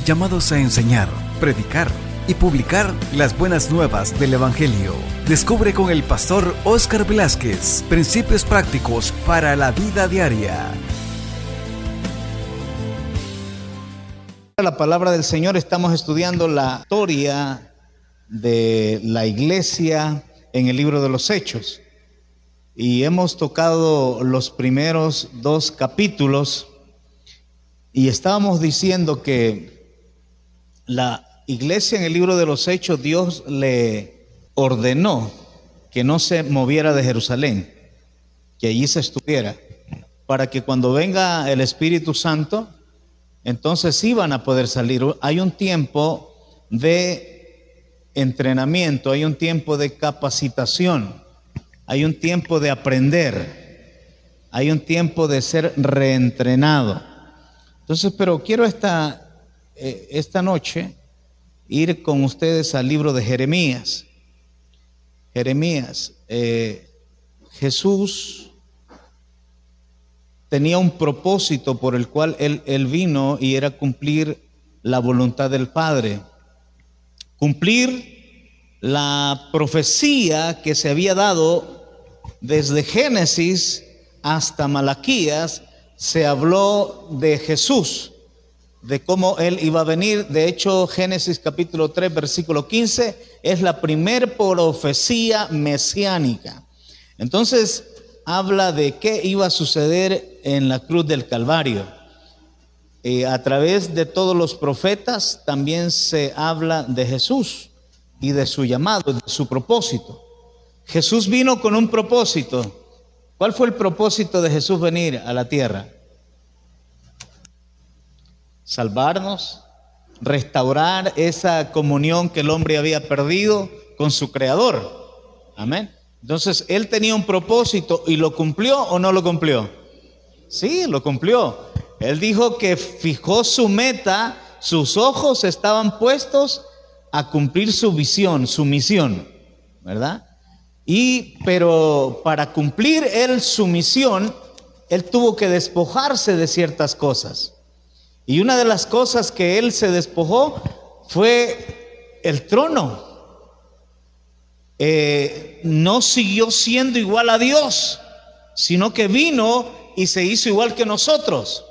llamados a enseñar, predicar y publicar las buenas nuevas del Evangelio. Descubre con el pastor Óscar Velázquez principios prácticos para la vida diaria. La palabra del Señor, estamos estudiando la historia de la iglesia en el libro de los Hechos y hemos tocado los primeros 2 capítulos y estábamos diciendo que la iglesia en el libro de los Hechos, Dios le ordenó que no se moviera de Jerusalén, que allí se estuviera, para que cuando venga el Espíritu Santo, entonces iban a poder salir. Hay un tiempo de entrenamiento, hay un tiempo de capacitación, hay un tiempo de aprender, hay un tiempo de ser reentrenado. Entonces, pero quiero esta noche ir con ustedes al libro de Jeremías. Jeremías, Jesús tenía un propósito por el cual él vino, y era cumplir la voluntad del Padre, cumplir la profecía que se había dado desde Génesis hasta Malaquías. Se habló de Jesús, de cómo Él iba a venir. De hecho, Génesis capítulo 3, versículo 15, es la primer profecía mesiánica. Entonces, habla de qué iba a suceder en la cruz del Calvario. A través de todos los profetas también se habla de Jesús y de su llamado, de su propósito. Jesús vino con un propósito. ¿Cuál fue el propósito de Jesús venir a la tierra? Salvarnos, restaurar esa comunión que el hombre había perdido con su Creador. Amén. Entonces, Él tenía un propósito, ¿y lo cumplió o no lo cumplió? Sí, lo cumplió. Él dijo que fijó su meta, sus ojos estaban puestos a cumplir su visión, su misión, ¿verdad? Pero para cumplir Él su misión, Él tuvo que despojarse de ciertas cosas. Y una de las cosas que Él se despojó fue el trono. No siguió siendo igual a Dios, sino que vino y se hizo igual que nosotros.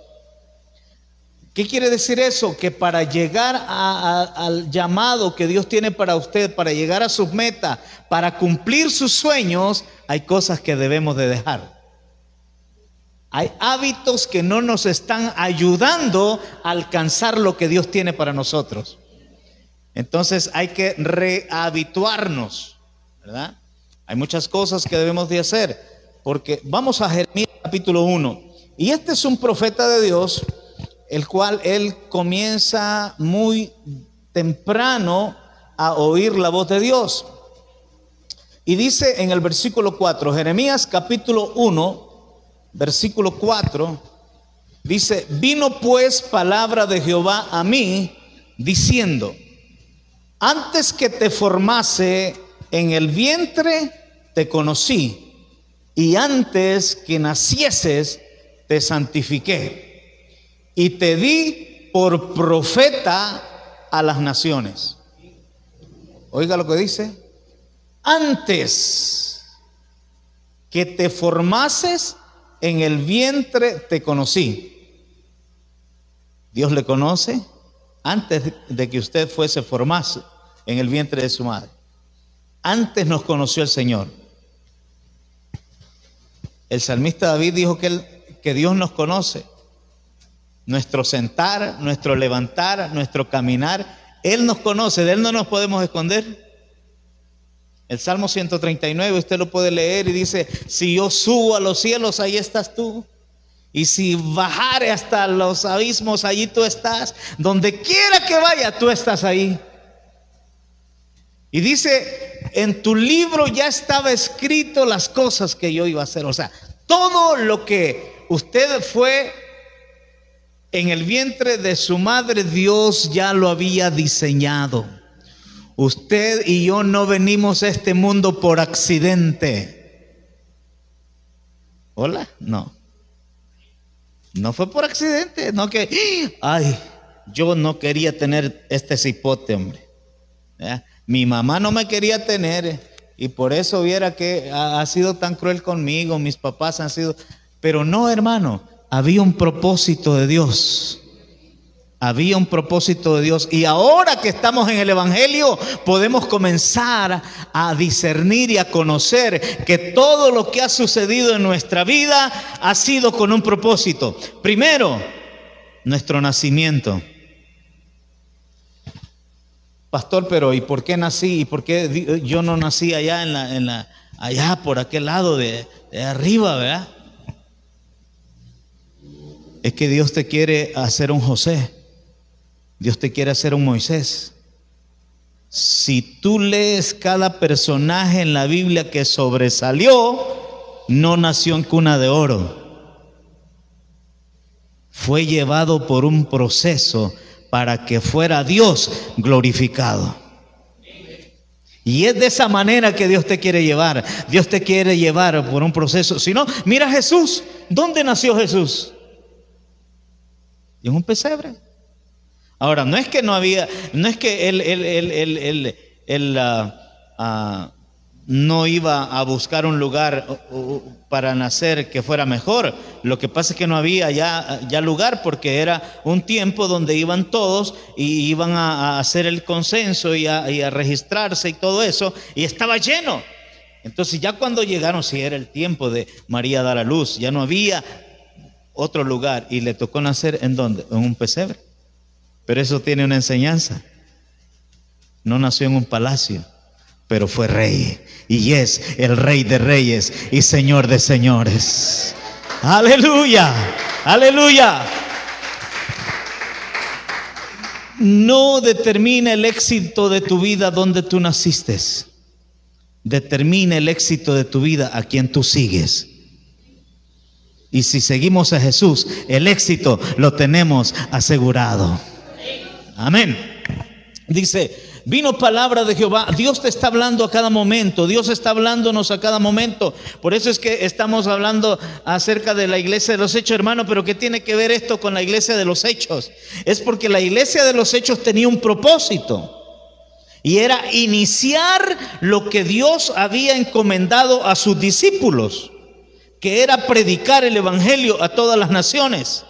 ¿Qué quiere decir eso? Que para llegar al llamado que Dios tiene para usted, para llegar a sus metas, para cumplir sus sueños, hay cosas que debemos de dejar. Hay hábitos que no nos están ayudando a alcanzar lo que Dios tiene para nosotros. Entonces hay que rehabituarnos, ¿verdad? Hay muchas cosas que debemos de hacer, porque vamos a Jeremías capítulo 1. Y este es un profeta de Dios, el cual él comienza muy temprano a oír la voz de Dios. Y dice en el versículo 4, Jeremías capítulo 1, versículo 4, dice: vino pues palabra de Jehová a mí, diciendo: antes que te formase en el vientre te conocí, y antes que nacieses te santifiqué, y te di por profeta a las naciones. Oiga lo que dice: antes que te formases en el vientre te conocí. Dios le conoce antes de que usted fuese formado en el vientre de su madre. Antes nos conoció el Señor. El salmista David dijo que Dios nos conoce. Nuestro sentar, nuestro levantar, nuestro caminar, Él nos conoce, de Él no nos podemos esconder. El Salmo 139, usted lo puede leer y dice: si yo subo a los cielos, ahí estás tú. Y si bajare hasta los abismos, allí tú estás. Donde quiera que vaya, tú estás ahí. Y dice: en tu libro ya estaba escrito las cosas que yo iba a hacer. O sea, todo lo que usted fue en el vientre de su madre, Dios ya lo había diseñado. Usted y yo no venimos a este mundo por accidente. ¿Hola? No. No fue por accidente, no que, ay, yo no quería tener este cipote, hombre. ¿Ya? Mi mamá no me quería tener y por eso viera que ha sido tan cruel conmigo, mis papás han sido... Pero no, hermano, había un propósito de Dios. Había un propósito de Dios y ahora que estamos en el Evangelio podemos comenzar a discernir y a conocer que todo lo que ha sucedido en nuestra vida ha sido con un propósito. Primero, nuestro nacimiento. Pastor, pero ¿y por qué nací? ¿Y por qué yo no nací allá allá por aquel lado de arriba, verdad? Es que Dios te quiere hacer un José. Dios te quiere hacer un Moisés. Si tú lees cada personaje en la Biblia que sobresalió, no nació en cuna de oro. Fue llevado por un proceso para que fuera Dios glorificado. Y es de esa manera que Dios te quiere llevar. Dios te quiere llevar por un proceso. Si no, mira a Jesús. ¿Dónde nació Jesús? En un pesebre. Ahora, no es que no había, no es que él no iba a buscar un lugar para nacer que fuera mejor. Lo que pasa es que no había ya lugar, porque era un tiempo donde iban todos y iban a hacer el consenso y a registrarse y todo eso, y estaba lleno. Entonces ya cuando llegaron, si era el tiempo de María dar a luz, ya no había otro lugar y le tocó nacer ¿en dónde? En un pesebre. Pero eso tiene una enseñanza. No nació en un palacio, pero fue rey. Y es el Rey de Reyes y Señor de Señores. ¡Aleluya! ¡Aleluya! No determina el éxito de tu vida donde tú naciste. Determina el éxito de tu vida a quien tú sigues. Y si seguimos a Jesús, el éxito lo tenemos asegurado. Amén. Dice, vino palabra de Jehová. Dios te está hablando a cada momento. Dios está hablándonos a cada momento. Por eso es que estamos hablando acerca de la iglesia de los hechos, hermano. Pero ¿qué tiene que ver esto con la iglesia de los hechos? Es porque la iglesia de los hechos tenía un propósito. Y era iniciar lo que Dios había encomendado a sus discípulos, que era predicar el evangelio a todas las naciones.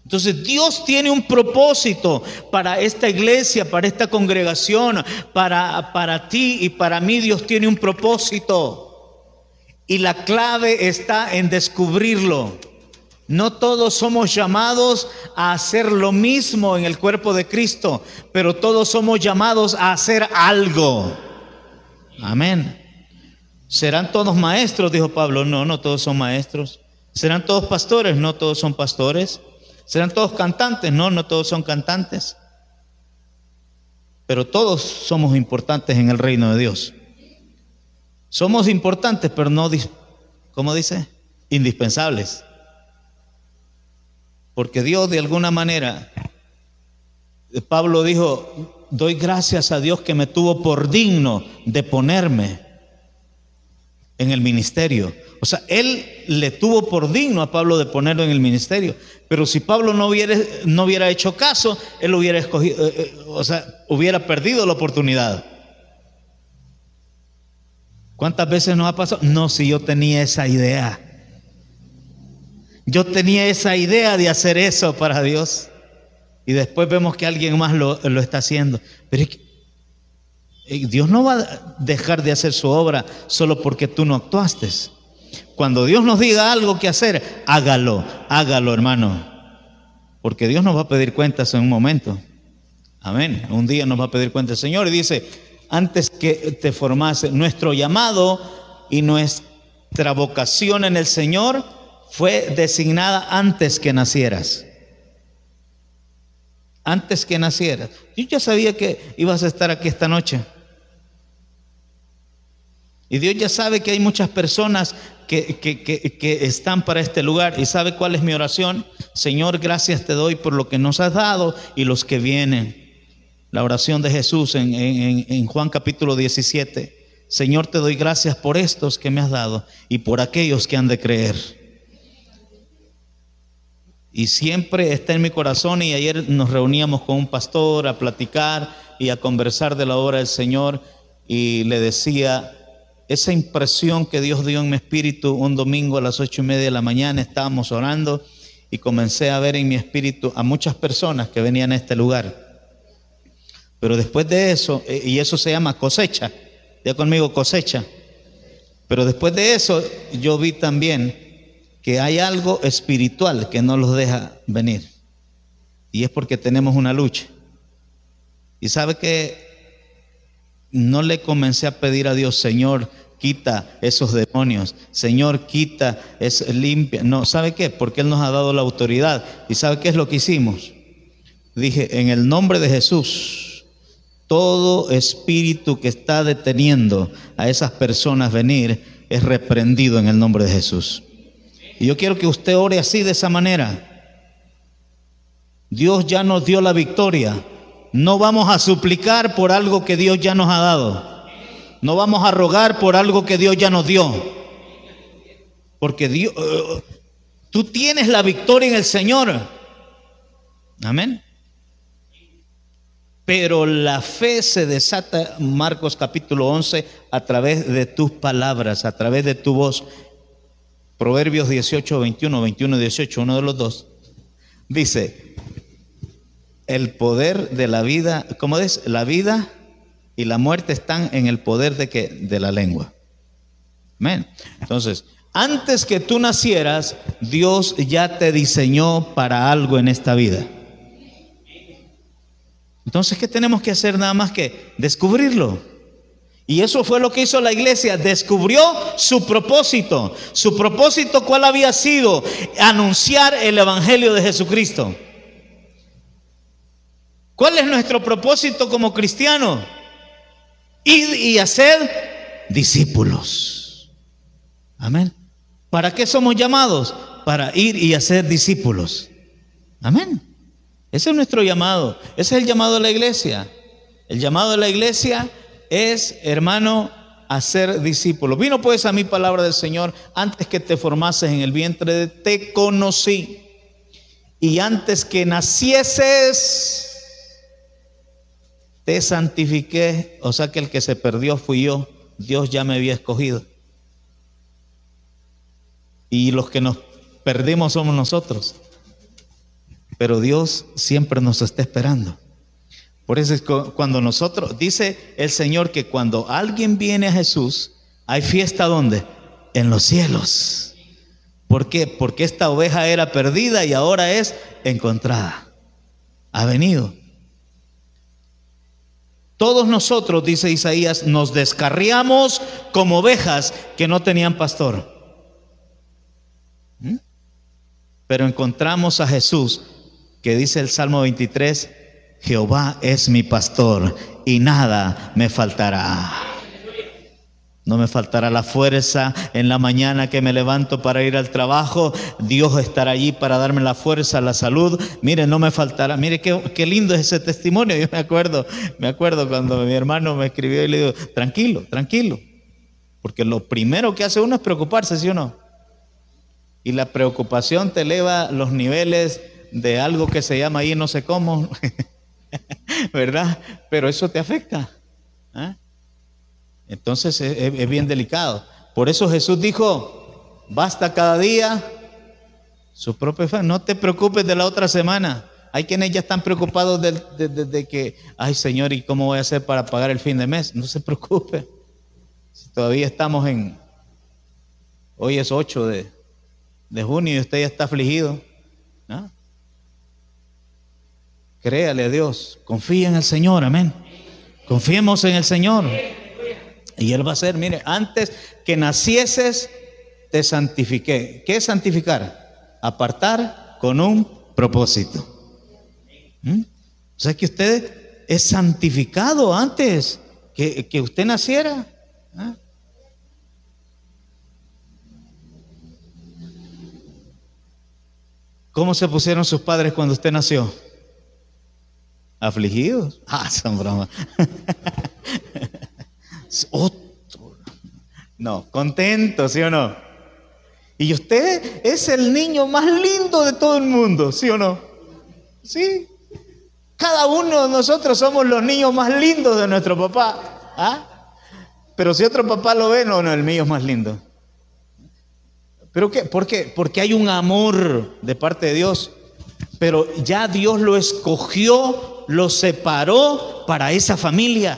Entonces Dios tiene un propósito para esta iglesia, para esta congregación, para ti y para mí. Dios tiene un propósito y la clave está en descubrirlo. No todos somos llamados a hacer lo mismo en el cuerpo de Cristo, pero todos somos llamados a hacer algo. Amén. ¿Serán todos maestros? Dijo Pablo. No, no todos son maestros. ¿Serán todos pastores? No todos son pastores. ¿Serán todos cantantes? No, no todos son cantantes. Pero todos somos importantes en el reino de Dios. Somos importantes, pero no, ¿cómo dice? Indispensables. Porque Dios de alguna manera, Pablo dijo, doy gracias a Dios que me tuvo por digno de ponerme en el ministerio. O sea, Él le tuvo por digno a Pablo de ponerlo en el ministerio. Pero si Pablo no hubiera hecho caso, él hubiera escogido, hubiera perdido la oportunidad. ¿Cuántas veces nos ha pasado? No, si yo tenía esa idea. Yo tenía esa idea de hacer eso para Dios. Y después vemos que alguien más lo está haciendo. Pero es que Dios no va a dejar de hacer su obra solo porque tú no actuaste. Cuando Dios nos diga algo que hacer, hágalo, hermano. Porque Dios nos va a pedir cuentas en un momento. Amén. Un día nos va a pedir cuentas el Señor y dice, antes que te formase, nuestro llamado y nuestra vocación en el Señor fue designada antes que nacieras. Antes que nacieras. Yo ya sabía que ibas a estar aquí esta noche. Y Dios ya sabe que hay muchas personas que están para este lugar. ¿Y sabe cuál es mi oración? Señor, gracias te doy por lo que nos has dado y los que vienen. La oración de Jesús en Juan capítulo 17. Señor, te doy gracias por estos que me has dado y por aquellos que han de creer. Y siempre está en mi corazón, y ayer nos reuníamos con un pastor a platicar y a conversar de la obra del Señor, y le decía, esa impresión que Dios dio en mi espíritu un domingo a las 8:30 de la mañana, estábamos orando y comencé a ver en mi espíritu a muchas personas que venían a este lugar. Pero después de eso, y eso se llama cosecha, ya conmigo cosecha, pero después de eso yo vi también que hay algo espiritual que no los deja venir, y es porque tenemos una lucha. Y sabe que no le comencé a pedir a Dios, Señor, quita esos demonios, Señor, quita, limpia. No, ¿sabe qué? Porque Él nos ha dado la autoridad. ¿Y sabe qué es lo que hicimos? Dije, en el nombre de Jesús, todo espíritu que está deteniendo a esas personas venir es reprendido en el nombre de Jesús. Y yo quiero que usted ore así, de esa manera. Dios ya nos dio la victoria. No vamos a suplicar por algo que Dios ya nos ha dado. No vamos a rogar por algo que Dios ya nos dio. Porque Dios, tú tienes la victoria en el Señor. Amén. Pero la fe se desata, Marcos capítulo 11, a través de tus palabras, a través de tu voz. Proverbios 18, 21, 21, 18, uno de los dos, dice, el poder de la vida, ¿cómo es? La vida y la muerte están en el poder de ¿qué? De la lengua. Amén. Entonces, antes que tú nacieras, Dios ya te diseñó para algo en esta vida. Entonces, ¿qué tenemos que hacer? Nada más que descubrirlo. Y eso fue lo que hizo la iglesia, descubrió su propósito. ¿Su propósito cuál había sido? Anunciar el evangelio de Jesucristo. ¿Cuál es nuestro propósito como cristianos? Ir y hacer discípulos. Amén. ¿Para qué somos llamados? Para ir y hacer discípulos. Amén. Ese es nuestro llamado. Ese es el llamado de la iglesia. El llamado de la iglesia es, hermano, hacer discípulos. Vino pues a mí palabra del Señor: antes que te formases en el vientre te conocí, y antes que nacieses te santifiqué. O sea que el que se perdió fui yo. Dios ya me había escogido, y los que nos perdimos somos nosotros, pero Dios siempre nos está esperando. Por eso es que cuando nosotros, dice el Señor, que cuando alguien viene a Jesús, hay fiesta ¿dónde? En los cielos. ¿Por qué? Porque esta oveja era perdida y ahora es encontrada. Ha venido. Todos nosotros, dice Isaías, nos descarriamos como ovejas que no tenían pastor. Pero encontramos a Jesús, que dice el Salmo 23, Jehová es mi pastor y nada me faltará. No me faltará la fuerza en la mañana que me levanto para ir al trabajo. Dios estará allí para darme la fuerza, la salud. Mire, no me faltará. Mire qué lindo es ese testimonio. Yo me acuerdo cuando mi hermano me escribió y le digo, tranquilo, tranquilo. Porque lo primero que hace uno es preocuparse, ¿sí o no? Y la preocupación te eleva los niveles de algo que se llama ahí no sé cómo, ¿verdad? Pero eso te afecta. Entonces es bien delicado. Por eso Jesús dijo, basta cada día su propia fe. No te preocupes de la otra semana. Hay quienes ya están preocupados de que, ay Señor, ¿y cómo voy a hacer para pagar el fin de mes? No se preocupe. Si todavía estamos hoy es 8 de junio y usted ya está afligido, ¿no? Créale a Dios, confía en el Señor, amén. Confiemos en el Señor y Él va a hacer. Mire, antes que nacieses te santifiqué. ¿Qué es santificar? Apartar con un propósito. O sea que usted es santificado antes que usted naciera. ¿Cómo se pusieron sus padres cuando usted nació? Afligidos. Son bromas. Otro. No, contentos, ¿sí o no? Y usted es el niño más lindo de todo el mundo, ¿sí o no? Sí. Cada uno de nosotros somos los niños más lindos de nuestro papá. ¿Ah? Pero si otro papá lo ve, no, el mío es más lindo. ¿Pero qué? ¿Por qué? Porque hay un amor de parte de Dios. Pero ya Dios lo escogió, lo separó para esa familia.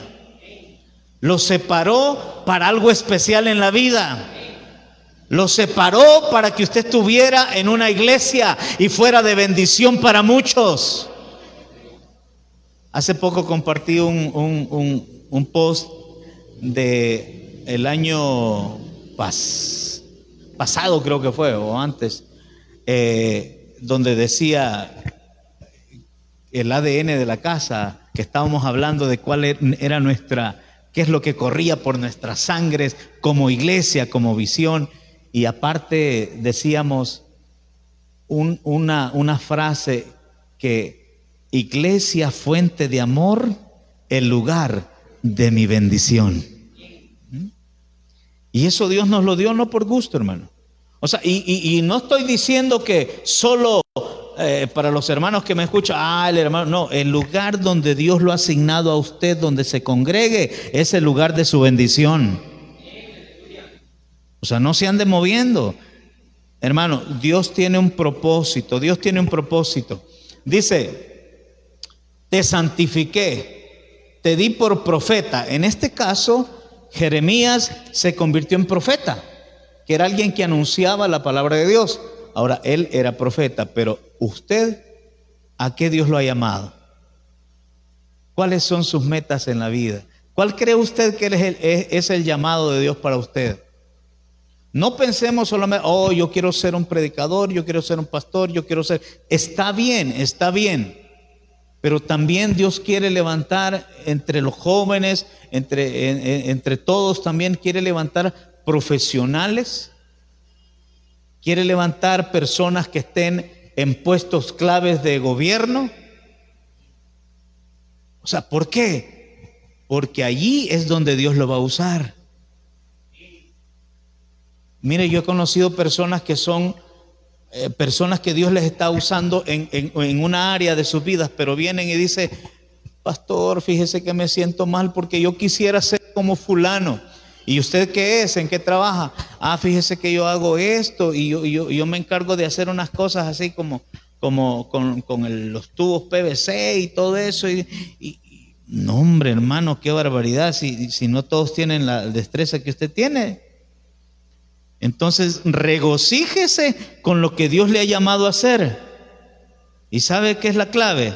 Lo separó para algo especial en la vida. Lo separó para que usted estuviera en una iglesia y fuera de bendición para muchos. Hace poco compartí un post de el año pasado, creo que fue, o antes, donde decía el ADN de la casa, que estábamos hablando de cuál era qué es lo que corría por nuestras sangres como iglesia, como visión. Y aparte decíamos una frase que: iglesia, fuente de amor, el lugar de mi bendición. Y eso Dios nos lo dio no por gusto, hermano. O sea, y no estoy diciendo que solo para los hermanos que me escuchan, el hermano, no, el lugar donde Dios lo ha asignado a usted, donde se congregue, es el lugar de su bendición. O sea, no se ande moviendo. Hermano, Dios tiene un propósito, Dios tiene un propósito. Dice: te santifiqué, te di por profeta. En este caso, Jeremías se convirtió en profeta, que era alguien que anunciaba la palabra de Dios. Ahora, él era profeta, pero usted, ¿a qué Dios lo ha llamado? ¿Cuáles son sus metas en la vida? ¿Cuál cree usted que es el llamado de Dios para usted? No pensemos solamente, yo quiero ser un predicador, yo quiero ser un pastor, yo quiero ser... Está bien, pero también Dios quiere levantar entre los jóvenes, entre todos también quiere levantar profesionales, quiere levantar personas que estén en puestos claves de gobierno. O sea, ¿por qué? Porque allí es donde Dios lo va a usar. Mire, yo he conocido personas que son personas que Dios les está usando en una área de sus vidas, pero vienen y dicen: pastor, fíjese que me siento mal porque yo quisiera ser como fulano. ¿Y usted qué es? ¿En qué trabaja? Fíjese que yo hago esto y yo me encargo de hacer unas cosas así como con los tubos PVC y todo eso. No, hombre, hermano, qué barbaridad, si no todos tienen la destreza que usted tiene. Entonces, regocíjese con lo que Dios le ha llamado a hacer. ¿Y sabe qué es la clave?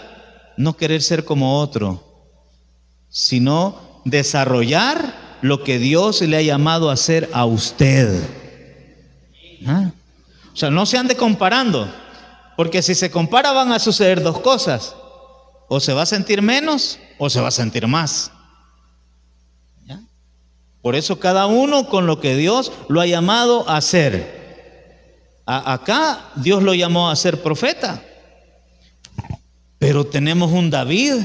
No querer ser como otro, sino desarrollar lo que Dios le ha llamado a hacer a usted. O sea, no se ande comparando, porque si se compara van a suceder dos cosas: o se va a sentir menos o se va a sentir más. Por eso cada uno con lo que Dios lo ha llamado a hacer. Acá Dios lo llamó a ser profeta. Pero tenemos un David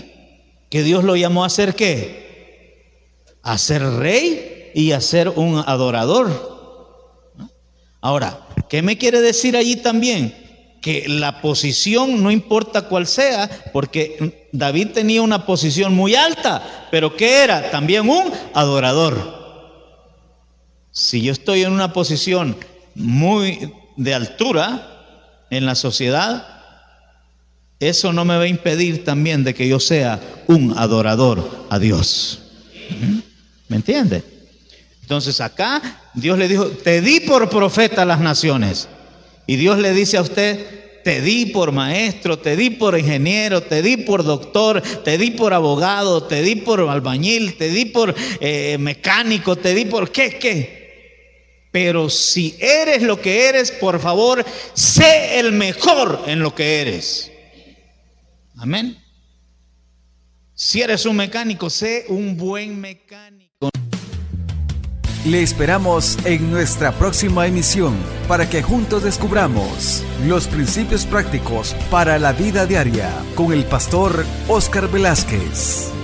que Dios lo llamó a ser ¿qué? A ser rey y a ser un adorador. Ahora, ¿qué me quiere decir allí también? Que la posición no importa cuál sea, porque David tenía una posición muy alta, pero ¿qué era? También un adorador. Si yo estoy en una posición muy de altura en la sociedad, eso no me va a impedir también de que yo sea un adorador a Dios. ¿Me entiende? Entonces acá Dios le dijo: te di por profeta a las naciones. Y Dios le dice a usted: te di por maestro, te di por ingeniero, te di por doctor, te di por abogado, te di por albañil, te di por mecánico, te di por ¿qué? Pero si eres lo que eres, por favor, sé el mejor en lo que eres. Amén. Si eres un mecánico, sé un buen mecánico. Le esperamos en nuestra próxima emisión para que juntos descubramos los principios prácticos para la vida diaria con el pastor Óscar Velázquez.